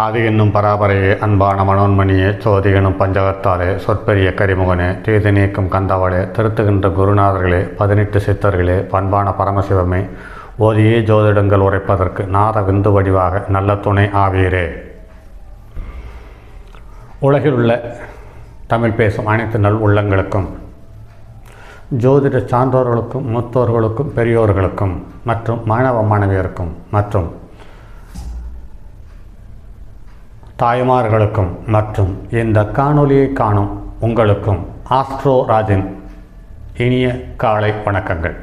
ஆதி என்னும் பராபரையே அன்பான மனோன்மணியே சோதி எனும் பஞ்சகத்தாலே சொற்பெரிய கரிமுகனே தீது நீக்கும் கந்தவளே திருத்துகின்ற குருநாதர்களே 18 சித்தர்களே பண்பான பரமசிவமே ஓதியே ஜோதிடங்கள் உரைப்பதற்கு நாத விந்து வடிவாக நல்ல துணை ஆவீரே. உலகில் உள்ள தமிழ் பேசும் அனைத்து நல் உள்ளங்களுக்கும் ஜோதிட சான்றோர்களுக்கும் மூத்தோர்களுக்கும் பெரியோர்களுக்கும் மற்றும் மாணவ மாணவியருக்கும் மற்றும் தாய்மார்களுக்கும் மற்றும் இந்த காணொலியை காணும் உங்களுக்கும் ஆஸ்ட்ரோ ராஜின் இனிய காலை வணக்கங்கள்.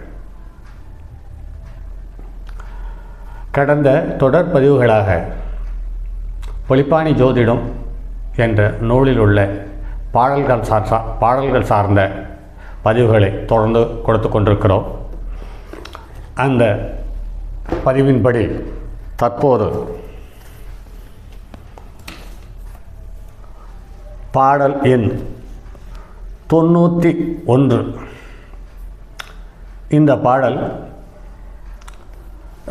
கடந்த தொடர் பதிவுகளாக பொலிப்பாணி ஜோதிடம் என்ற நூலில் உள்ள பாடல்கள் சார்ந்த பதிவுகளை தொடர்ந்து கொடுத்து கொண்டிருக்கிறோம். அந்த பதிவின்படி தற்போது பாடல் எண் 91 இந்த பாடல்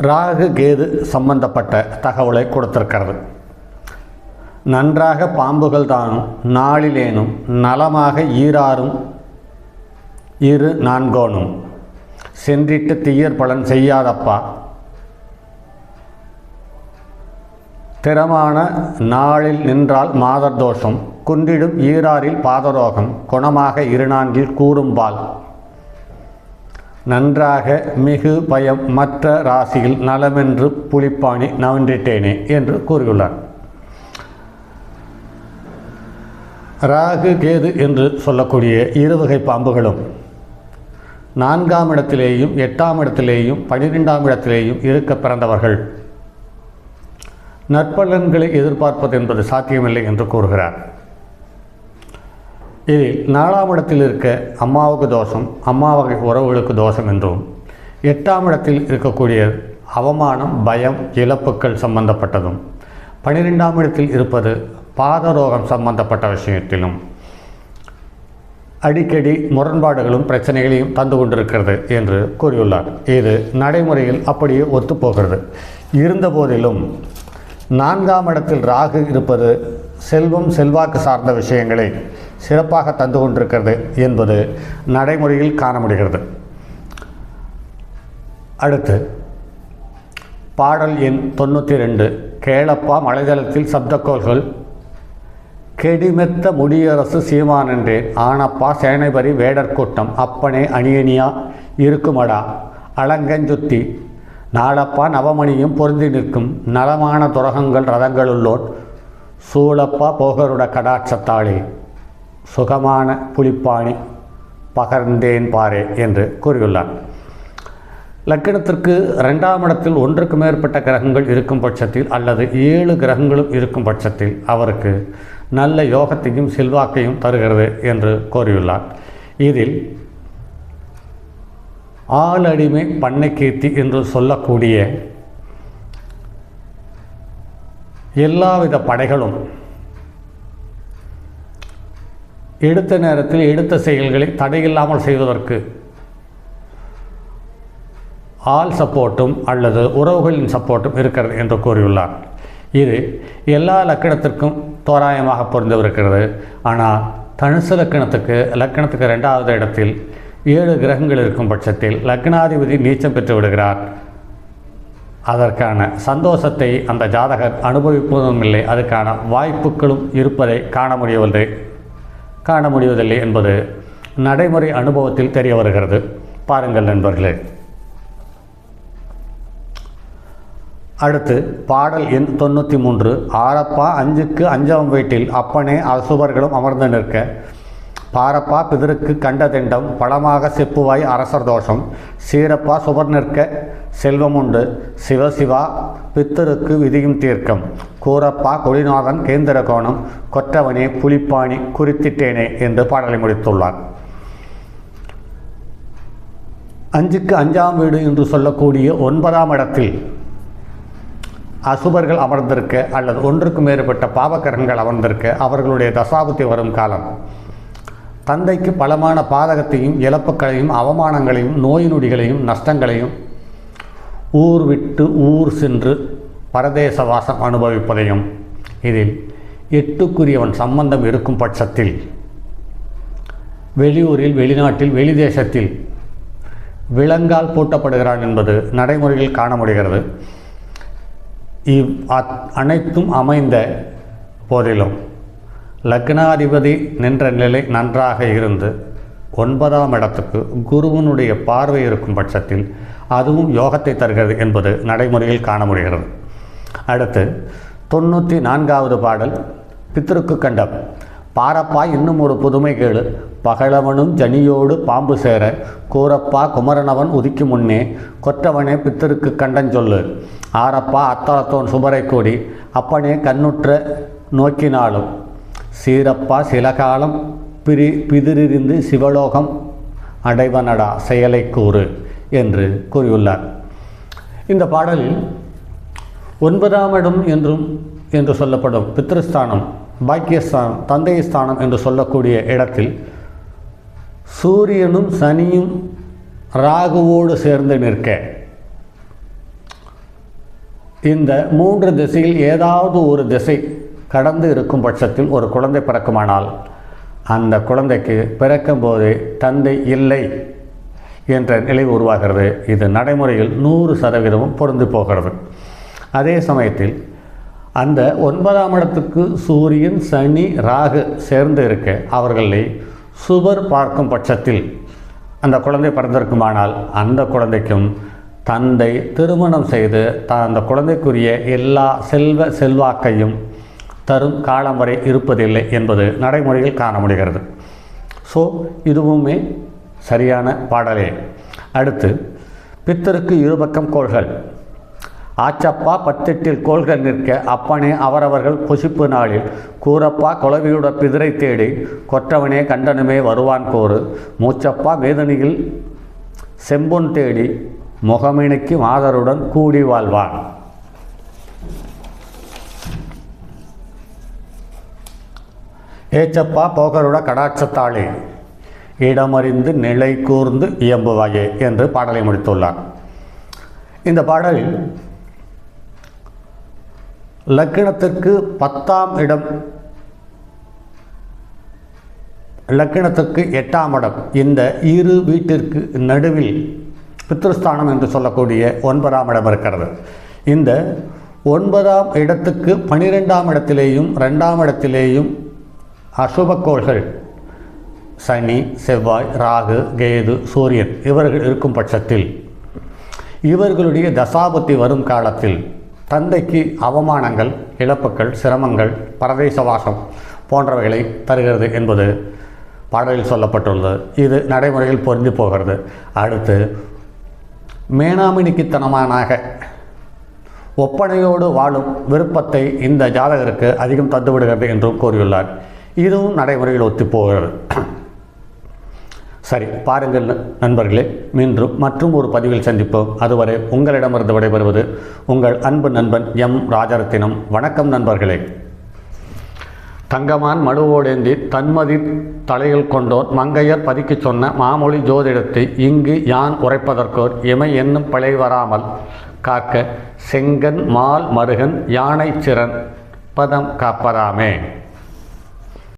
ராகு கேது சம்பந்தப்பட்ட தகவலை கொடுத்திருக்கிறது. நன்றாக பாம்புகள் தானும் நாளிலேனும் நலமாக ஈராறும் இரு நான்கோனும் சென்றிட்டு தீயர் பலன் செய்யாதப்பா திறமான நாளில் நின்றால் மாதர் தோஷம் குன்றிடும் ஈராறில் பாதரோகம் குணமாக இருநான்கில் கூறும்பால் நன்றாக மிகு பயம் மற்ற ராசியில் நலமென்று புலிப்பாணி நவன்றிட்டேனே என்று கூறியுள்ளார். ராகு கேது என்று சொல்லக்கூடிய இருவகை பாம்புகளும் 4ஆம் இடத்திலேயும் 8ஆம் இடத்திலேயும் 12ஆம் இடத்திலேயும் இருக்க பிறந்தவர்கள் நற்பலன்களை எதிர்பார்ப்பது என்பது சாத்தியமில்லை என்று கூறுகிறார். இதில் 4ஆம் இடத்தில் இருக்க அம்மாவுக்கு தோஷம், அம்மா வகை உறவுகளுக்கு தோஷம் என்றும் 8ஆம் இடத்தில் இருக்கக்கூடிய அவமானம் பயம் இழப்புக்கள் சம்பந்தப்பட்டதும் 12ஆம் இடத்தில் இருப்பது பாதரோகம் சம்பந்தப்பட்ட விஷயத்திலும் அடிக்கடி முரண்பாடுகளும் பிரச்சனைகளையும் தந்து கொண்டிருக்கிறது என்று கூறியுள்ளார். இது நடைமுறையில் அப்படியே ஒத்துப்போகிறது. இருந்தபோதிலும் 4ஆம் இடத்தில் ராகு இருப்பது செல்வம் செல்வாக்கு சார்ந்த விஷயங்களை சிறப்பாக தந்து கொண்டிருக்கிறது என்பது நடைமுறையில் காண முடிகிறது. அடுத்து பாடல் எண் 92 கேளப்பா மலைதளத்தில் சப்தக்கோள்கள் கெடிமெத்த முடியரசு சீமானென்றேன் ஆனப்பா சேனைபரி வேடற்கூட்டம் அப்பனே அணியணியா இருக்குமடா அலங்கஞ்சுத்தி நாளப்பா நவமணியும் பொருந்தி நிற்கும் நலமான துரகங்கள் ரதங்களுள்ளோன் சூழப்பா போகருட கடாட்சத்தாளே சுகமான புலிப்பாணி பகர்ந்தேன் பாரே என்று கூறியுள்ளார். லக்கணத்திற்கு 2ஆம் இடத்தில் ஒன்றுக்கு மேற்பட்ட கிரகங்கள் இருக்கும் பட்சத்தில் அல்லது 7 கிரகங்களும் இருக்கும் பட்சத்தில் அவருக்கு நல்ல யோகத்தையும் செல்வாக்கையும் தருகிறது என்று கூறியுள்ளார். இதில் ஆளடிமை பண்ணை கீர்த்தி என்று சொல்லக்கூடிய எல்லாவித படைகளும் எடுத்த நேரத்தில் எடுத்த செயல்களை தடையில்லாமல் செய்வதற்கு ஆள் சப்போர்ட்டும் அல்லது உறவுகளின் சப்போர்ட்டும் இருக்கிறது என்று கூறியுள்ளார். இது எல்லா லக்கணத்திற்கும் தோராயமாக பொருந்திருக்கிறது. ஆனால் தனுசு லக்கணத்துக்கு 2ஆவது இடத்தில் 7 கிரகங்கள் இருக்கும் பட்சத்தில் லக்னாதிபதி நீச்சம் பெற்று விடுகிறார். அதற்கான சந்தோஷத்தை அந்த ஜாதகர் அனுபவிப்பதும் இல்லை, அதுக்கான வாய்ப்புகளும் இருப்பதை காண முடிவதில்லை என்பது நடைமுறை அனுபவத்தில் தெரிய வருகிறது. பாருங்கள் நண்பர்களே. அடுத்து பாடல் எண் 93 ஆரப்பா 5க்கு 5ஆம் வீட்டில் அப்பனே அசுபர்களும் அமர்ந்து நிற்க பாரப்பா பிதருக்கு கண்டதெண்டம் பழமாக செப்புவாய் அரசர் தோஷம் சீரப்பா சுபர் நிற்க செல்வம் உண்டு சிவசிவா பித்தருக்கு விதியும் தீர்க்கம் கூரப்பா கொடிநாதன் கேந்திர கோணம் கொற்றவனே புலிப்பாணி குறித்திட்டேனே என்று பாடலை முடித்துள்ளார். 5க்கு 5ஆம் வீடு என்று சொல்லக்கூடிய 9ஆம் இடத்தில் அசுபர்கள் அமர்ந்திருக்க அல்லது ஒன்றுக்கு மேற்பட்ட பாவக்கரங்கள் அமர்ந்திருக்க அவர்களுடைய தசாபுத்தி வரும் காலம் தந்தைக்கு பலமான பாதகத்தையும் இழப்புகளையும் அவமானங்களையும் நோய் நொடிகளையும் நஷ்டங்களையும் ஊர் விட்டு ஊர் சென்று பரதேச வாசம் அனுபவிப்பதையும் இதில் 8க்குரியவன் சம்பந்தம் இருக்கும் பட்சத்தில் வெளியூரில், வெளிநாட்டில், வெளிதேசத்தில் விலங்கால் பூட்டப்படுகிறான் என்பது நடைமுறையில் காண முடிகிறது. அனைத்தும் அமைந்த போதிலும் லக்னாதிபதி நின்ற நிலை நன்றாக இருந்து 9ஆம் இடத்துக்கு குருவனுடைய பார்வை இருக்கும் பட்சத்தில் அதுவும் யோகத்தை தருகிறது என்பது நடைமுறையில் காண முடிகிறது. அடுத்து 94வது பாடல் பித்ருக்கு கண்டம். பாரப்பா இன்னும் ஒரு புதுமை கேளு, பகலவனும் ஜனியோடு பாம்பு சேர, கூரப்பா குமரனவன் உதிக்கு முன்னே, கொற்றவனே பித்தருக்கு கண்டஞ்சொல்லு, ஆரப்பா அத்தலத்தோன் சுபரை கூடி, அப்பனே கண்ணுற்ற நோக்கினாலும், சீரப்பா சில காலம் பிதிரிந்து சிவலோகம் அடைவனடா செயலை கூறு என்று கூறியுள்ளார். இந்த பாடலில் 9ஆம் இடம் என்று சொல்லப்படும் பித்ருஸ்தானம், பாக்கியஸ்தானம், தந்தை ஸ்தானம் என்று சொல்லக்கூடிய இடத்தில் சூரியனும் சனியும் ராகுவோடு சேர்ந்து நிற்க, இந்த 3 திசையில் ஏதாவது ஒரு திசை கடந்து இருக்கும் பட்சத்தில் ஒரு குழந்தை பிறக்குமானால் அந்த குழந்தைக்கு பிறக்கும்போதே தந்தை இல்லை என்ற நிலை உருவாகிறது. இது நடைமுறையில் 100% பொருந்தி போகிறது. அதே சமயத்தில் அந்த 9ஆம் இடத்துக்கு சூரியன், சனி, ராகு சேர்ந்து இருக்க அவர்களை சுபர் பார்க்கும் பட்சத்தில் அந்த குழந்தை பிறந்திருக்குமானால் அந்த குழந்தைக்கும் தந்தை திருமணம் செய்து அந்த குழந்தைக்குரிய எல்லா செல்வாக்கையும் தரும் காலம் வரை இருப்பதில்லை என்பது நடைமுறையில் காண முடிகிறது. ஸோ இதுவுமே சரியான பாடலே. அடுத்து பித்தருக்கு இருபக்கம் கோள்கள். ஆச்சப்பா 18 கோள்கள் நிற்க, அப்பனே அவரவர்கள் புசிப்பு நாளில், கூரப்பா குலவியுட பிதிரை தேடி, கொற்றவனே கண்டனுமே வருவான் கோரு, மூச்சப்பா வேதனையில் செம்பொன் தேடி, முகமினுக்கு மாதருடன் கூடி வாழ்வான். ஏச்சப்பா போகருட கடாட்சத்தாளே, இடமறிந்து நிலை கூர்ந்து இயம்புவாயே என்று பாடலை முடித்துள்ளார். இந்த பாடலில் லக்கினத்திற்கு 10ஆம் இடம், லக்கினத்திற்கு 8ஆம் இடம், இந்த இரு வீட்டிற்கு நடுவில் பித்ருஸ்தானம் என்று சொல்லக்கூடிய 9ஆம் இடம் இருக்கிறது. இந்த 9ஆம் இடத்துக்கு 12ஆம் இடத்திலேயும் 2ஆம் இடத்திலேயும் அசுபக்கோள்கள் சனி, செவ்வாய், ராகு, கேது, சூரியன் இவர்கள் இருக்கும் பட்சத்தில் இவர்களுடைய தசாபுத்தி வரும் காலத்தில் தந்தைக்கு அவமானங்கள், இழப்புகள், சிரமங்கள், பரதேசவாசம் போன்றவைகளை தருகிறது என்பது பாடலில் சொல்லப்பட்டுள்ளது. இது நடைமுறையில் பொருந்தி போகிறது. அடுத்து மேனாமினிக்குத்தனமாக ஒப்பனையோடு வாழும் விருப்பத்தை இந்த ஜாதகருக்கு அதிகம் தந்துவிடுகிறது என்றும் கூறியுள்ளார். இதுவும் நடைமுறையில் ஒத்துப்போகிறது. சரி, பாருங்கள் நண்பர்களே, மீண்டும் மற்றும் ஒரு பதிவில் சந்திப்போம். அதுவரை உங்களிடமிருந்து விடைபெறுவது உங்கள் அன்பு நண்பன் எம் ராஜரத்தினம். வணக்கம் நண்பர்களே. தங்கமான் மடுவோடேந்தி தன்மதி தலையில் கொண்டோர் மங்கையர் பதிக்குச் சொன்ன மாமொழி ஜோதிடத்தை இங்கு யான் உரைப்பதற்கோர் இமை என்னும் பிழை வராமல் காக்க செங்கன் மால் மருகன் யானை சிறன் பதம் காப்பதாமே.